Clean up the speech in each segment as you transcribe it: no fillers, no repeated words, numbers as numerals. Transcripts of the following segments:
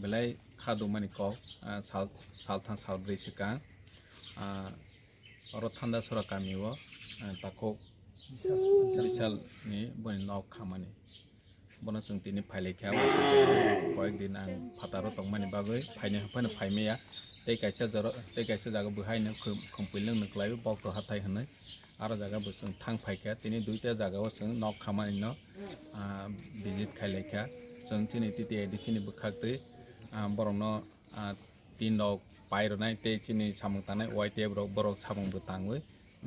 belai khadu mani kok sal thang sal brei sika oro thanda sora kamiwo takok bisal ni boni nok khamani bono chung tini phailai kha koyekdin ang phataro tongmani bagoi phaine haphane phaimeya tei kaisa jaga bwhaino khumpuilung nuklai bok to hathai hwnoi aro jaga bo chung thang phaikha tini duita jaga o chung nok khamani no visit khailai kha chung tini TTID chini bwkhaktwi borokno tin rok pairwnai tei chini samung tangnai YTF rok borok samung bo tangoi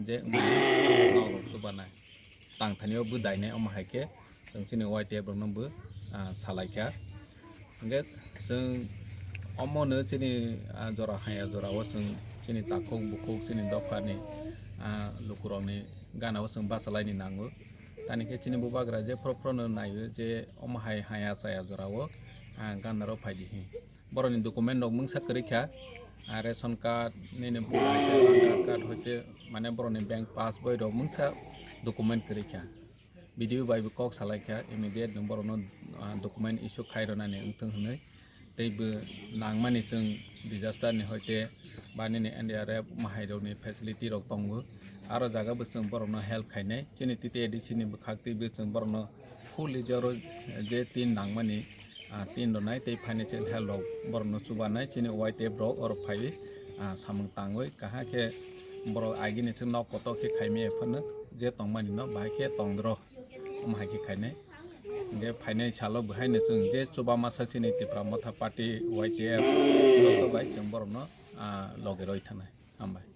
je nok rok chubanai tangthanio bwdainai omo haikhe chung chini YTF rok no bo salaikha hingke chung omono chini jora haya jora o chung chini takhok bukhuk chini dofani lukurokni gana o chung bachalaini nango tanikhe chini bubagra je phro nayo je omo haya chaya jora o ganaro phaidi hi boroni document rok mungsa korikha ration card nini Aadhaar card hoite mane boroni bank pass boi rok mungsa document korikha video bai bo kok salaikha immediate borono document issue khairona ni ungthung hnoi teibo nangmani chung disaster ni hoite banini NDRF mahairokni facility rok tongo aro jaga bo chung borokno help khainai chini TTID chini bwkhakti bo chung borokno fully joro je tin nangmani tin ronai tei financial help rok borokno chubanai chini YTF rok oro phai samung tangoi kaha khe borok agini chung nok koto khe khaime phano je tongmani no bai khe tongdro omhai khe khainai ge phainai salo bhaino chung je chubama sachini tipra motha party YTF rok bai chung borokno loge roi thanai hambai।